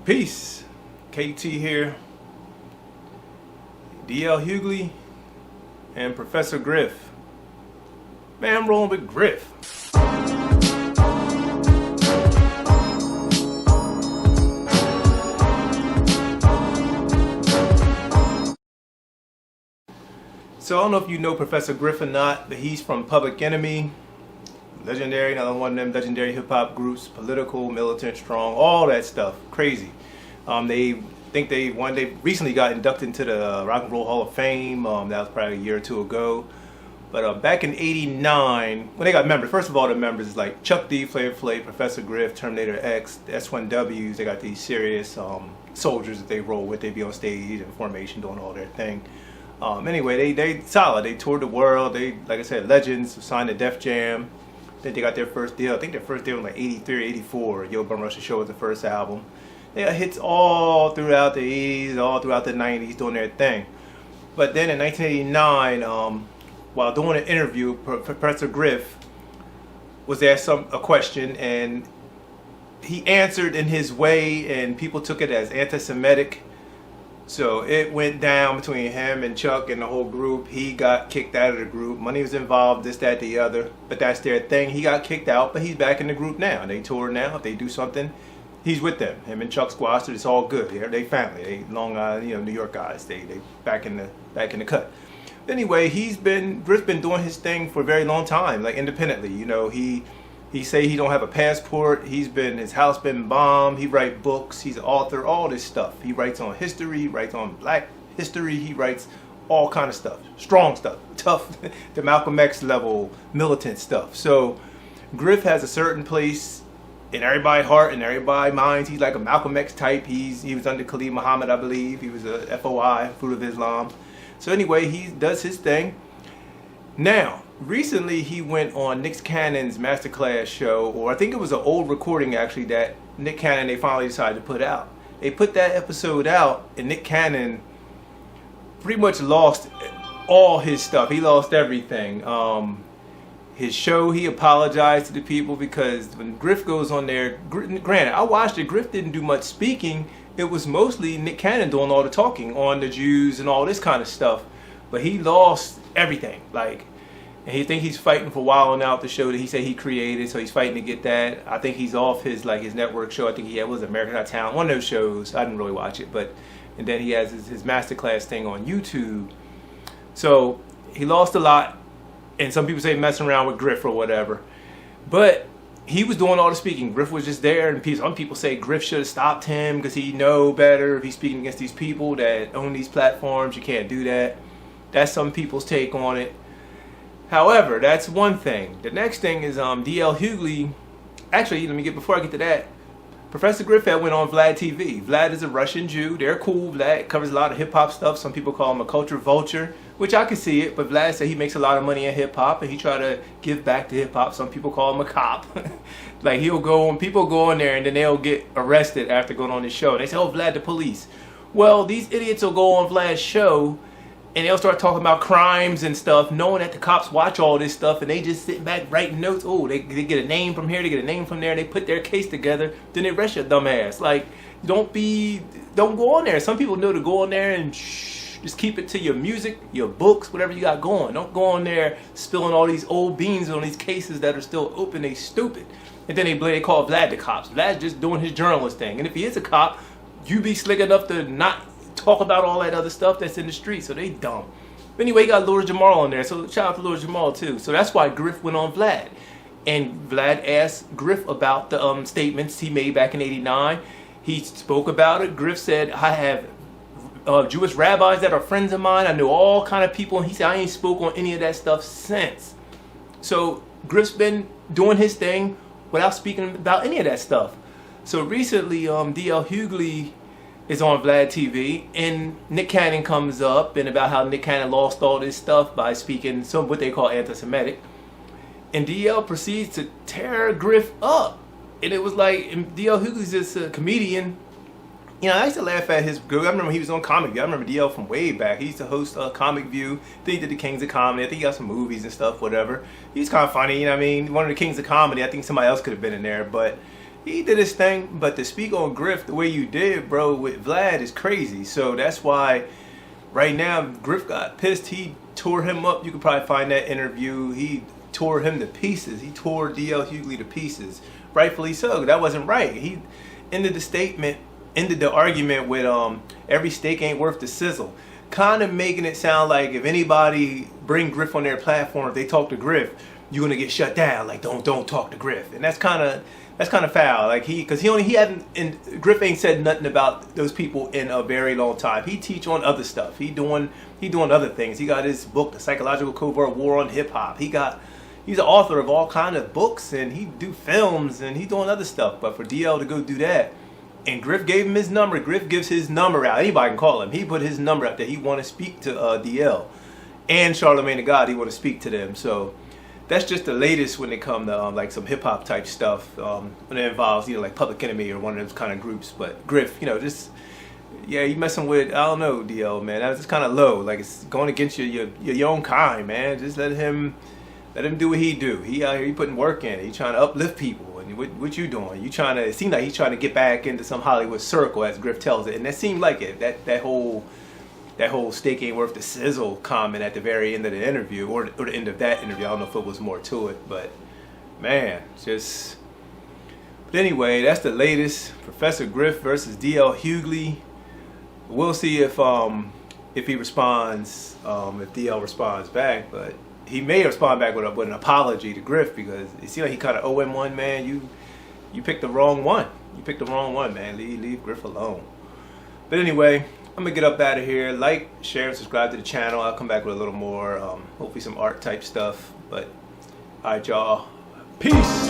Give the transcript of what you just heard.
Peace. KT here. DL Hughley and Professor Griff. Man, I'm rolling with Griff. So I don't know if you know Professor Griff or not, but he's from Public Enemy. Legendary, another one of them legendary hip-hop groups, political, militant, strong, all that stuff, crazy. They recently got inducted into the Rock and Roll Hall of Fame. That was probably a year or two ago. But back in '89, when they got members, first of all, the members is like Chuck D, Flavor Flav, Professor Griff, Terminator X, S1Ws. They got these serious soldiers that they roll with. They be on stage in formation doing all their thing. Anyway, they solid. They toured the world. They, like I said, legends, signed to Def Jam. Then they got their first deal. I think their first deal was like '83 or '84. Yo Bum Rush Show was the first album. They got hits all throughout the '80s, all throughout the '90s, doing their thing. But then in 1989, while doing an interview, Professor Griff was asked a question, and he answered in his way, and people took it as anti-Semitic. So it went down between him and Chuck and the whole group. He got kicked out of the group. Money was involved, this, that, the other. But that's their thing. He got kicked out, but he's back in the group now. They tour now. If they do something, he's with them. Him and Chuck squashed it. It's all good. They family. They Long Island, New York guys. They back in the cut. Anyway, Griff's been doing his thing for a very long time, like independently. He say he don't have a passport. His house been bombed. He write books. He's an author. All this stuff. He writes on history. He writes on black history. He writes all kind of stuff. Strong stuff. Tough. The Malcolm X level militant stuff. So Griff has a certain place in everybody's heart and everybody's minds. He's like a Malcolm X type. He was under Khalid Muhammad, I believe. He was a FOI, Fruit of Islam. So anyway, he does his thing. Now, recently he went on Nick Cannon's Masterclass show, or I think it was an old recording actually that Nick Cannon, they finally decided to put out. They put that episode out, and Nick Cannon pretty much lost all his stuff. He lost everything. His show, he apologized to the people because when Griff goes on there, granted, I watched it, Griff didn't do much speaking. It was mostly Nick Cannon doing all the talking on the Jews and all this kind of stuff. But he lost everything. And he think he's fighting for wilding out the show that he said he created, so he's fighting to get that. I think he's off his network show. I think he was American Got Talent, one of those shows. I didn't really watch it, and then he has his Masterclass thing on YouTube. So he lost a lot. And some people say messing around with Griff or whatever. But he was doing all the speaking. Griff was just there. And some people say Griff should have stopped him because he know better. If he's speaking against these people that own these platforms, you can't do that. That's some people's take on it. However, that's one thing. The next thing is DL Hughley. Actually, before I get to that, Professor Griff went on Vlad TV. Vlad is a Russian Jew. They're cool. Vlad covers a lot of hip-hop stuff. Some people call him a culture vulture, which I can see it. But Vlad said he makes a lot of money in hip-hop, and he try to give back to hip-hop. Some people call him a cop. Like people go in there, and then they'll get arrested after going on his show. They say, oh, Vlad the police. Well, these idiots will go on Vlad's show, and they'll start talking about crimes and stuff, knowing that the cops watch all this stuff, and they just sit back writing notes. Oh, they get a name from here, they get a name from there, and they put their case together, then they arrest your dumb ass. Like, don't go on there. Some people know to go on there and just keep it to your music, your books, whatever you got going. Don't go on there spilling all these old beans on these cases that are still open. They stupid. And then they call Vlad the cops. Vlad's just doing his journalist thing. And if he is a cop, you be slick enough to not talk about all that other stuff that's in the street, so they dumb. But anyway, you got Lord Jamal on there, so shout out to Lord Jamal too. So that's why Griff went on Vlad. And Vlad asked Griff about the statements he made back in '89. He spoke about it. Griff said, I have Jewish rabbis that are friends of mine. I know all kind of people. And he said, I ain't spoke on any of that stuff since. So Griff's been doing his thing without speaking about any of that stuff. So recently, DL Hughley is on Vlad TV, and Nick Cannon comes up and about how Nick Cannon lost all this stuff by speaking some what they call anti-Semitic, and DL proceeds to tear Griff up, and it was like, DL Hughley's just a comedian. I used to laugh at his group. I remember he was on Comic View. I remember DL from way back. He used to host Comic View. Then he did the Kings of Comedy. I think he got some movies and stuff, whatever. He's kind of funny, One of the Kings of Comedy. I think somebody else could have been in there, but he did his thing, but to speak on Griff the way you did, bro, with Vlad is crazy. So that's why right now Griff got pissed. He tore him up. You could probably find that interview. He tore him to pieces. He tore DL Hughley to pieces. Rightfully so. That wasn't right. He ended the argument with every steak ain't worth the sizzle. Kind of making it sound like if anybody bring Griff on their platform, if they talk to Griff, you're gonna get shut down. Like don't talk to Griff. And that's kind of foul. Like he hadn't, and Griff ain't said nothing about those people in a very long time. He teach on other stuff. He doing other things. He got his book, The Psychological Covert War on Hip Hop. He's an author of all kind of books, and he do films, and he doing other stuff. But for DL to go do that, and Griff gave him his number. Griff gives his number out. Anybody can call him. He put his number out there. He want to speak to DL and Charlamagne the God. He want to speak to them. So that's just the latest when it come to like some hip hop type stuff when it involves like Public Enemy or one of those kind of groups. But Griff, just you messing with, I don't know, DL, man. That's just kind of low. Like it's going against your own kind, man. Just let him do what he do. He out here, he putting work in. He trying to uplift people. And what you doing? It seemed like he's trying to get back into some Hollywood circle, as Griff tells it, and that seemed like it. That whole steak ain't worth the sizzle comment at the very end of the interview, or the end of that interview. I don't know if it was more to it, but man, just. But anyway, that's the latest. Professor Griff versus DL Hughley. We'll see if he responds, if DL responds back, but he may respond back with an apology to Griff, because it seems like he kind of owe him one, man. You picked the wrong one. You picked the wrong one, man. Leave Griff alone. But anyway, I'm gonna get up out of here. Like, share, and subscribe to the channel. I'll come back with a little more, hopefully some art type stuff. But all right, y'all. Peace.